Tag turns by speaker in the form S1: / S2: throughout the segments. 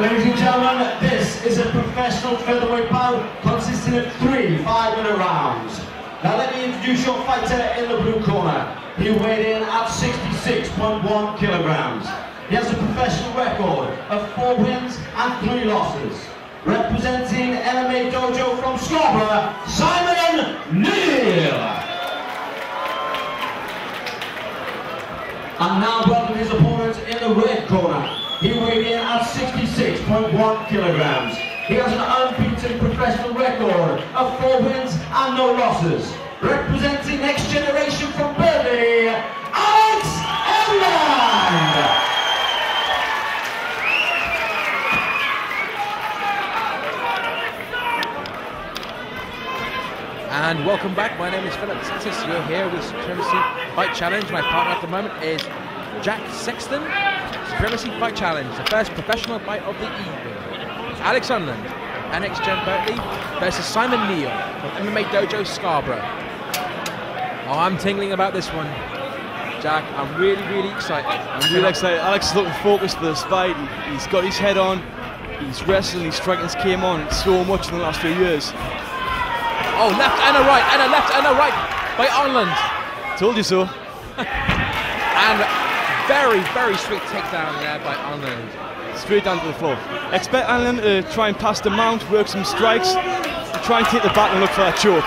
S1: Ladies and gentlemen, this is a professional featherweight bout consisting of 3 5-minute rounds. Now let me introduce your fighter in the blue corner. He weighed in at 66.1 kilograms. He has a professional record of 4 wins and 3 losses. Representing MMA Dojo from Scarborough, Simon Neale. And now welcome his opponent in the red corner. He weighed in at 66.1 kilograms. He has an unbeaten professional record of 4 wins and no losses. Representing next generation from Burnley, Enlund.
S2: And welcome back. My name is Philip Santis. You're here with Supremacy Fight Challenge. My partner at the moment is Jack Sexton. Supremacy Fight Challenge, the first professional fight of the evening. Alex Enlund, NX Gen Berkeley versus Simon Neale from MMA Dojo Scarborough. Oh, I'm tingling about this one, Jack. I'm really, really excited.
S3: I'm really excited. Alex is looking focused for this fight. He's got his head on. He's wrestling. His striking's came on so much in the last few years.
S2: Oh, left and a right, and a left and a right by Enlund.
S3: Told you so.
S2: And very, very sweet takedown there by Enlund.
S3: Straight down to the floor. Expect Enlund to try and pass the mount, work some strikes, try and take the back and look for that choke.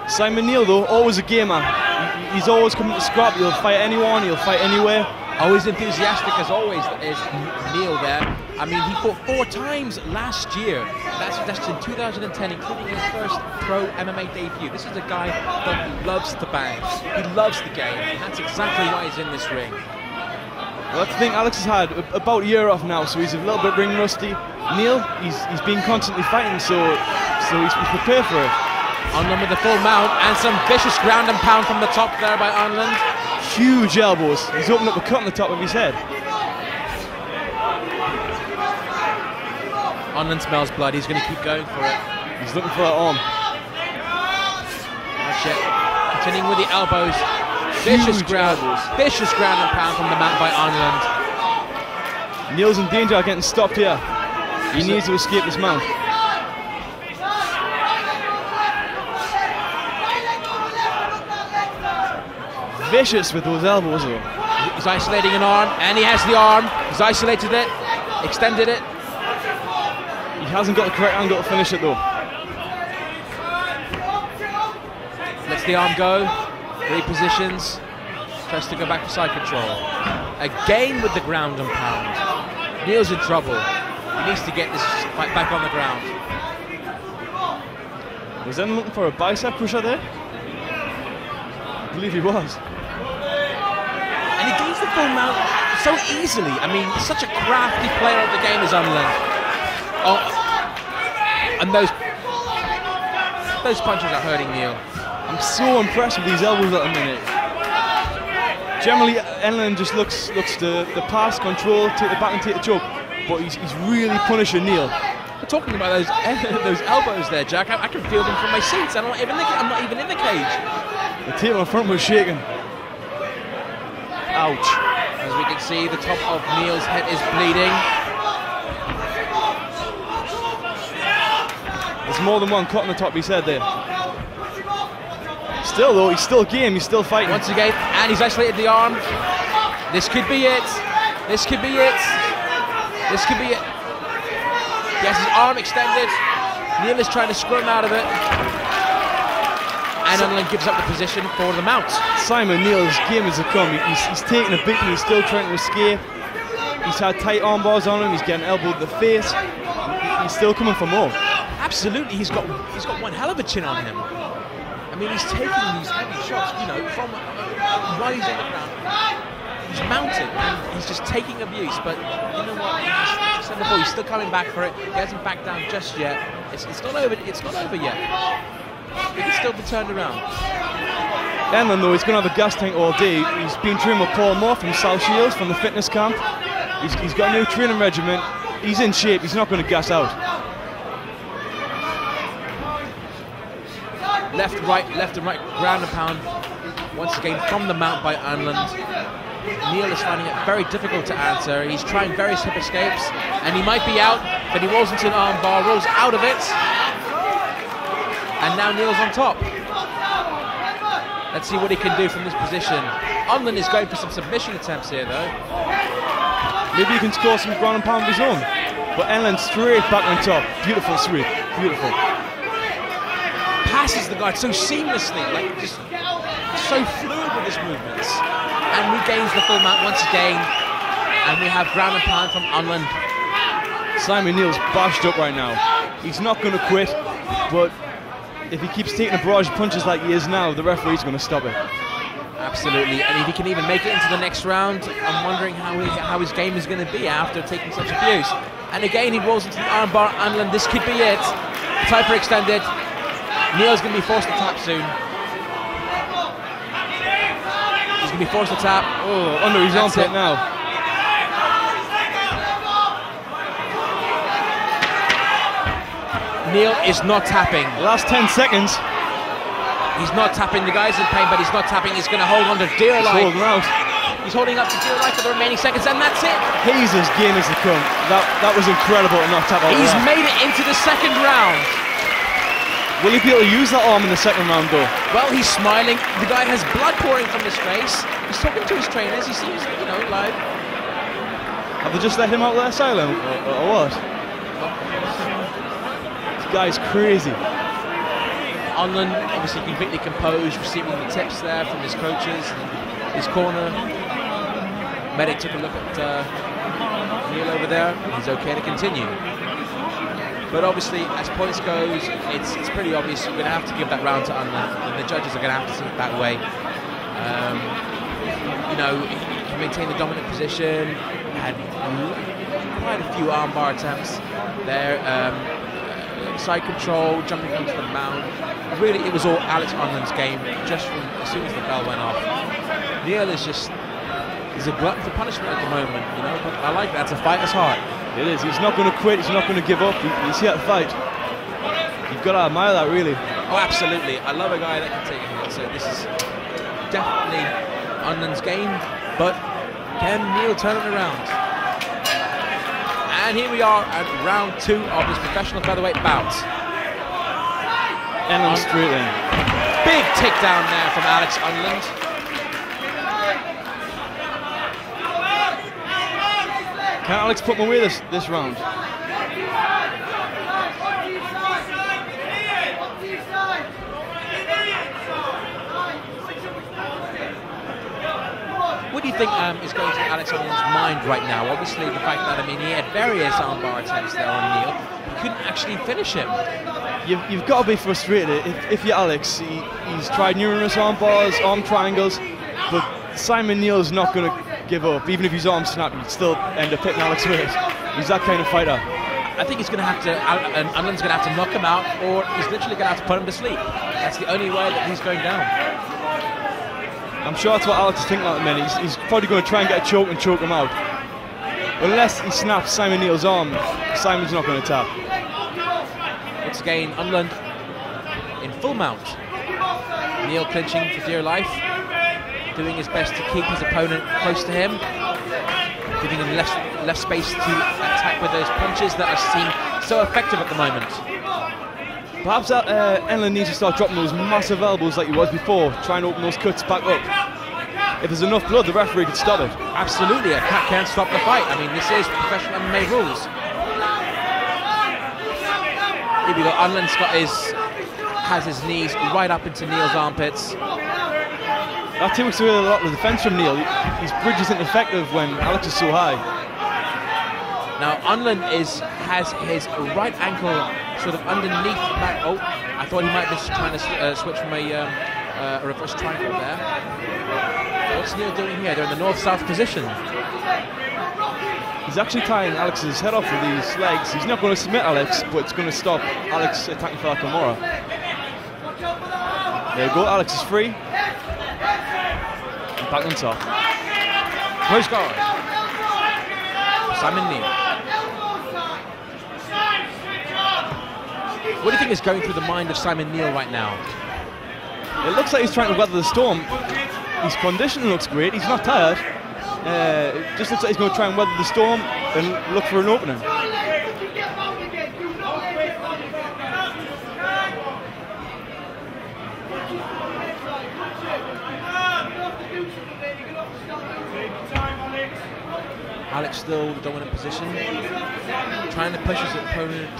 S3: Simon Neale, though, always a gamer. He's always coming to scrap. He'll fight anyone, he'll fight anywhere.
S2: Always enthusiastic as always is Neale there. I mean, he fought 4 times last year. That's in 2010, including his first pro MMA debut. This is a guy that loves to bang. He loves the game, and that's exactly why he's in this ring.
S3: Well, I think Alex has had about a year off now, so he's a little bit ring rusty. Neale, he's been constantly fighting, so he's prepared for it.
S2: Enlund with the full mount and some vicious ground and pound from the top there by Enlund.
S3: Huge elbows. He's opened up a cut on the top of his head.
S2: Enlund smells blood. He's going to keep going for it.
S3: He's looking for that arm.
S2: That's it. Continuing with the elbows. Vicious ground and pound from the mat by Enlund.
S3: Neale's in danger of getting stopped here. He needs to escape this mount. Vicious with those elbows though.
S2: He's isolating an arm, and he has the arm. He's isolated it, extended it.
S3: He hasn't got the correct angle to finish it though.
S2: Lets the arm go, repositions, tries to go back to side control. Again with the ground and pound. Neale's in trouble. He needs to get this fight back on the ground.
S3: Was Enlund looking for a bicep pusher there? I believe he was.
S2: And he gains the full mount so easily. I mean, such a crafty player of the game is Enlund. Oh, and those punches are hurting Neale.
S3: I'm so impressed with these elbows at the minute. Generally, Enlund just looks to pass, control, take the back and take the choke. But he's really punishing Neale.
S2: We're talking about those elbows there, Jack. I can feel them from my seats. I'm not even in the cage.
S3: The table in front was shaking. Ouch.
S2: As we can see, the top of Neale's head is bleeding.
S3: There's more than one cut on the top of his head there. Still though, he's still game, he's still fighting.
S2: Once again, and he's isolated the arm. This could be it. This could be it. This could be it. He has his arm extended. Neale is trying to scrum out of it. And Enlund gives up the position for the mount.
S3: Simon Neale's game has come. He's taking a beating, he's still trying to escape. He's had tight arm bars on him, he's getting elbowed in the face. He's still coming for more.
S2: Absolutely, he's got one hell of a chin on him. I mean, he's taking these heavy shots, you know, from while he's on the ground. He's mounted and he's just taking abuse, but you know what? He's still coming back for it. He hasn't backed down just yet. It's not over. It's not over yet. It can still be turned around.
S3: Enlund though, he's going to have a gas tank all day. He's been training with Paul Moore from South Shields, from the fitness camp. He's got a new training regimen. He's in shape. He's not going to gas out.
S2: Left and right, ground and pound. Once again from the mount by Enlund. Neale is finding it very difficult to answer. He's trying various hip escapes, and he might be out, but he rolls into an arm bar, rolls out of it, and now Neale's on top. Let's see what he can do from this position. Enlund is going for some submission attempts here, though.
S3: Maybe he can score some ground and pound of his own. But Enlund straight back on top. Beautiful sweep. Beautiful.
S2: Passes the guard so seamlessly, like just so fluid with his movements. And regains the full mount once again. And we have ground and pound from Enlund.
S3: Simon Neale's bashed up right now. He's not going to quit, but if he keeps taking a barrage of punches like he is now, the referee's going to stop it.
S2: Absolutely, and if he can even make it into the next round, I'm wondering how his game is going to be after taking such abuse. And again, he rolls into the armbar. Enlund, this could be it. Typer extended. Neale's going to be forced to tap soon. He's going to be forced to tap.
S3: Oh, under his armpit now.
S2: Neale is not tapping.
S3: Last 10 seconds.
S2: He's not tapping. The guy's in pain, but he's not tapping. He's going to hold on to dear life.
S3: He's holding out.
S2: He's holding up to dear life for the remaining seconds, and that's it.
S3: Hayes' game is to come. That was incredible to not tap out.
S2: He's made it into the second round.
S3: Will he be able to use that arm in the second round, though?
S2: Well, he's smiling. The guy has blood pouring from his face. He's talking to his trainers. He seems, live.
S3: Have they just let him out there silent, or what? This guy's crazy.
S2: Enlund, obviously completely composed, receiving the tips there from his coaches, his corner. Medic took a look at Neale over there. He's okay to continue. But obviously, as points goes, it's pretty obvious you're going to have to give that round to Enlund, and the judges are going to have to see it that way. He can maintain the dominant position, had quite a few armbar attempts there. Side control, jumping onto the mount. Really, it was all Alex Enlund's game just from as soon as the bell went off. Neale is he's a glutton for punishment at the moment, but I like that. It's a fighter's heart.
S3: It is. He's not going to quit. He's not going to give up. He's here to fight. You've got to admire that, really.
S2: Oh, absolutely. I love a guy that can take a hit. So this is definitely Enlund's game, but can Neale turn it around? And here we are at round 2 of this professional featherweight bout.
S3: Enlund straight in.
S2: Big takedown there from Alex Enlund.
S3: Can Alex put him away this round?
S2: What do you think is going through Alex Enlund's mind right now? Obviously, the fact that, he had various armbar attempts there on Neale. He couldn't actually finish him.
S3: You've got to be frustrated. If you're Alex, he's tried numerous arm bars, arm triangles, but Simon Neale's not going to give up. Even if his arm snapped, he'd still end up hitting Alex with it. He's that kind of fighter.
S2: I think he's going to have to, Enlund's going to have to knock him out, or he's literally going to have to put him to sleep. That's the only way that he's going down.
S3: I'm sure that's what Alex is thinking at the minute. He's probably going to try and get a choke and choke him out. Unless he snaps Simon Neale's arm, Simon's not going to tap.
S2: Once again, Enlund in full mount. Neale clinching for dear life, doing his best to keep his opponent close to him, giving him less space to attack with those punches that seem so effective at the moment.
S3: Perhaps Enlund needs to start dropping those massive elbows like he was before, trying to open those cuts back up. If there's enough blood, the referee could stop it.
S2: Absolutely, a cat can't stop the fight. This is professional MMA rules. Here we go, Enlund has his knees right up into Neale's armpits.
S3: That takes away a lot of the defence from Neale. His bridge isn't effective when Alex is so high.
S2: Now Enlund has his right ankle sort of underneath back. Oh, I thought he might be trying to switch from a reverse triangle there. What's Neale doing here? They're in the north-south position.
S3: He's actually tying Alex's head off with these legs. He's not going to submit Alex, but it's going to stop Alex attacking for Kimura. There you go, Alex is free. And back on top.
S2: Close guard. Simon Neale. What do you think is going through the mind of Simon Neale right now?
S3: It looks like he's trying to weather the storm. His conditioning looks great, he's not tired. Just looks like he's going to try and weather the storm and look for an opening.
S2: Alex still the dominant position, trying to push his opponent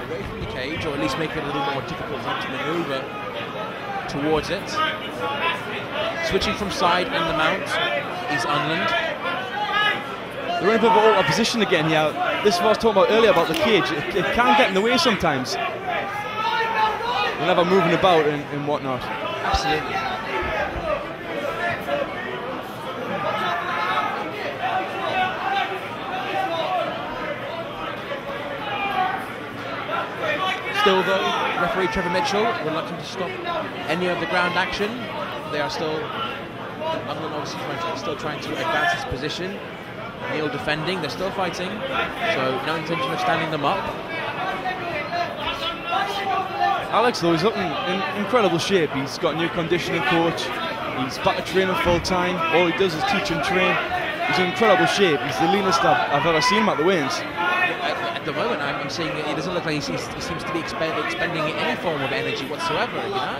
S2: away from the cage, or at least make it a little more difficult for him to maneuver towards it. Switching from side in the mount is Enlund.
S3: They're in a bit of an opposition again here. This is what I was talking about earlier about the cage. It can get in the way sometimes. They're never moving about and whatnot.
S2: Absolutely. Still though, referee Trevor Mitchell reluctant to stop any of the ground action. They are still, Enlund obviously still trying to advance his position. Neale defending, they're still fighting, so no intention of standing them up.
S3: Alex though, he's looking in incredible shape. He's got a new conditioning coach, he's back to training full time, all he does is teach and train. He's in incredible shape, he's the leanest I've ever seen him at the weigns.
S2: At the moment, I'm seeing it doesn't look like he seems to be expending any form of energy whatsoever. You know,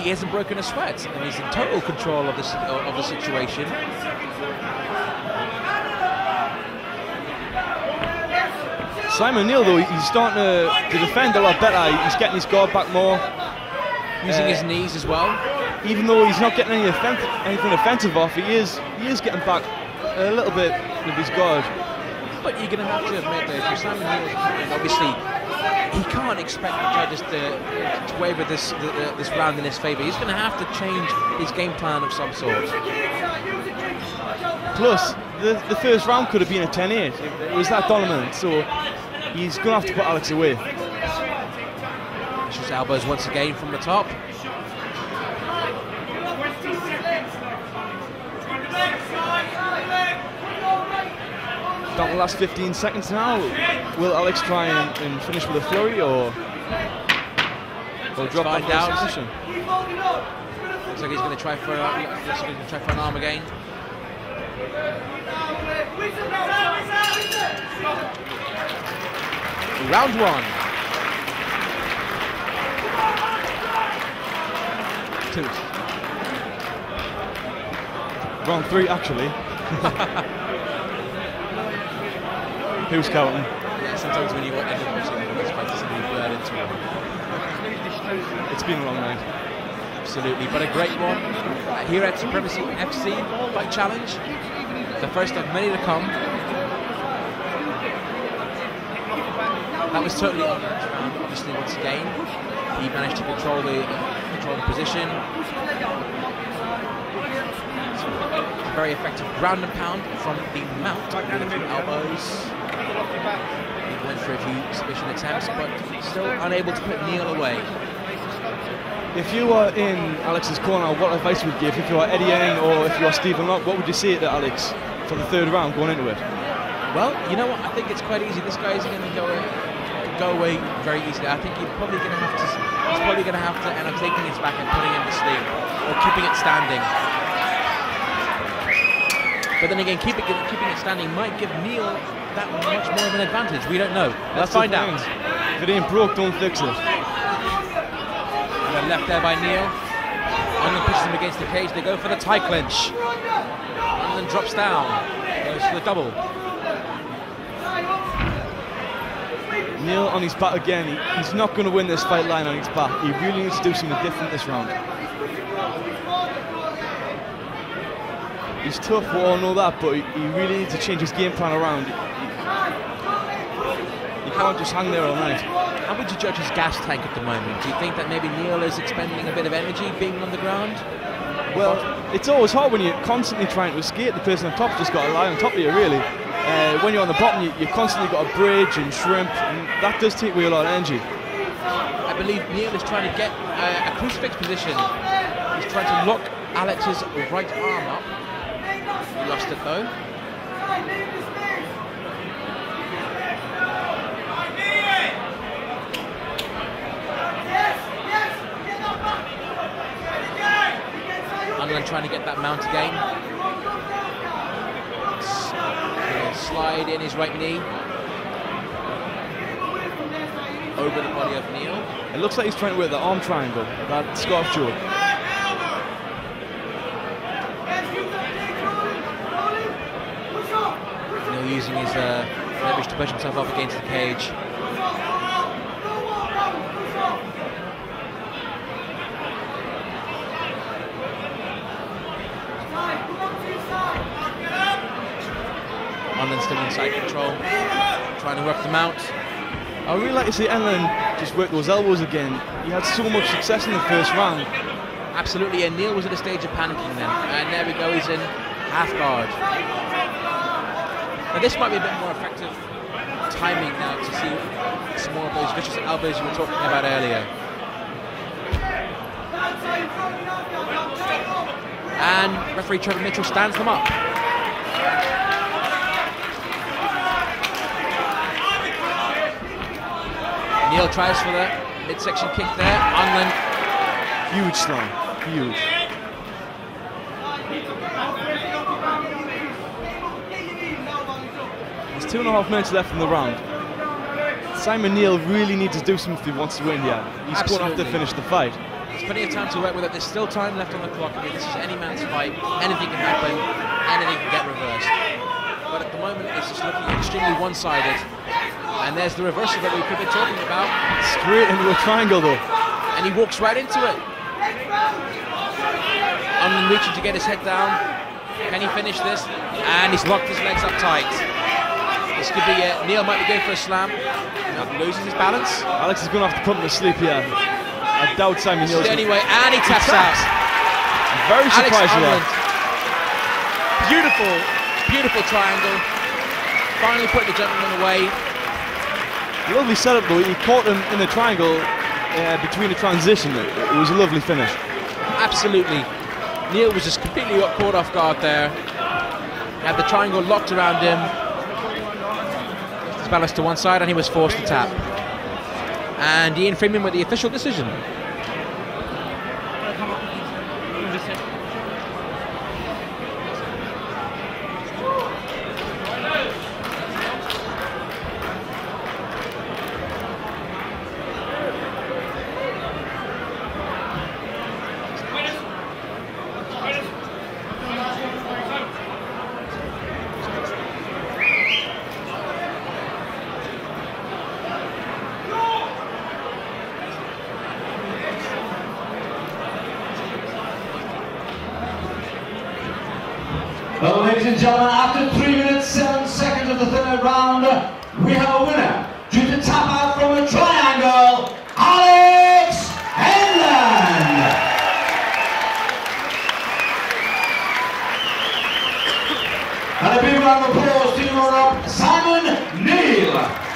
S2: he hasn't broken a sweat, and he's in total control of the situation.
S3: Simon Neale though, he's starting to defend a lot better. He's getting his guard back more,
S2: using his knees as well.
S3: Even though he's not getting anything offensive off, he is getting back a little bit with his guard.
S2: But you're going to have to admit that if you're Simon Neale, obviously he can't expect the judges to waver this round in his favour. He's going to have to change his game plan of some sort.
S3: Plus, the first round could have been a 10-8. It was that dominant, so he's going to have to put Alex away.
S2: Pushes elbows once again from the top.
S3: Got the last 15 seconds now. Will Alex try and finish with a flurry or drop back down position?
S2: Looks like he's going to try for an arm again. Round one.
S3: 2. Round 3 actually. Who's counting?
S2: Yeah, sometimes when you end up watching these fights, you blur into one.
S3: It's been a long night.
S2: Absolutely, but a great one here at Supremacy FC Fight Challenge. The first of many to come. That was totally on round, obviously, once again. He managed to control the position. Very effective ground and pound from the mount with a few elbows. He went for a few submission attempts, but still unable to put Neale away.
S3: If you were in Alex's corner, what advice would you give? If you are Eddie Yang or if you are Stephen Locke, what would you say to Alex for the third round going into it?
S2: Well, you know what? I think it's quite easy. This guy is going to go away very easily. I think he's probably going to have to end up taking his back and putting him to sleep or keeping it standing. But then again, keeping it standing might give Neale that much more of an advantage. We don't know. Let's find out.
S3: If it ain't broke, don't fix it.
S2: And then left there by Neale. Enlund pushes him against the cage. They go for the tie clinch. Enlund drops down. Goes for the double.
S3: Neale on his back again. He's not going to win this fight line on his back. He really needs to do something different this round. He's tough, we all know that, but he really needs to change his game plan around. He can't just hang there all night.
S2: How would you judge his gas tank at the moment? Do you think that maybe Neale is expending a bit of energy being on the ground?
S3: Well, it's always hard when you're constantly trying to escape. The person on top's just got to lie on top of you, really. When you're on the bottom, you constantly got to bridge and shrimp, and that does take away a lot of energy.
S2: I believe Neale is trying to get a crucifix position. He's trying to lock Alex's right arm up. He lost it though. Enlund trying to get that mount again. slide in his right knee over the body of Neale.
S3: It looks like he's trying to work the arm triangle, that scarf choke.
S2: Neale using his leverage to push himself up against the cage. Enlund still in side control, trying to work them out.
S3: I really like to see Enlund just work those elbows again. He had so much success in the first round.
S2: Absolutely, and Neale was at a stage of panicking then. And there we go, he's in half guard. Now this might be a bit more effective timing now to see some more of those vicious elbows you were talking about earlier. And referee Trevor Mitchell stands them up. Neale tries for the midsection kick there. Enlund.
S3: Huge slam, huge. There's 2.5 minutes left in the round. Simon Neale really needs to do something if he wants to win here. He's going to have to finish the fight.
S2: There's plenty of time to work with it. There's still time left on the clock. I mean, this is any man's fight. Anything can happen. Anything can get reversed. But at the moment, it's just looking extremely one-sided. And there's the reversal that we've been talking about.
S3: Straight into a triangle though.
S2: And he walks right into it. Enlund reaching to get his head down. Can he finish this? And he's locked his legs up tight. This could be it. Neale might be going for a slam. Loses his balance.
S3: Alex is going to have to put him to sleep here. I doubt Simon Neale's
S2: anyway, and he taps out.
S3: I'm very surprised with that.
S2: Beautiful, beautiful triangle. Finally putting the gentleman away.
S3: Lovely setup though, he caught him in the triangle between the transition. It was a lovely finish.
S2: Absolutely. Neale was just completely caught off guard there. He had the triangle locked around him. His balance to one side and he was forced to tap. And Ian Freeman with the official decision.
S1: Well, ladies and gentlemen, after 3 minutes 7 seconds of the third round, we have a winner due to tap out from a triangle, Alex Enlund. And a big round of applause to your Simon Neale.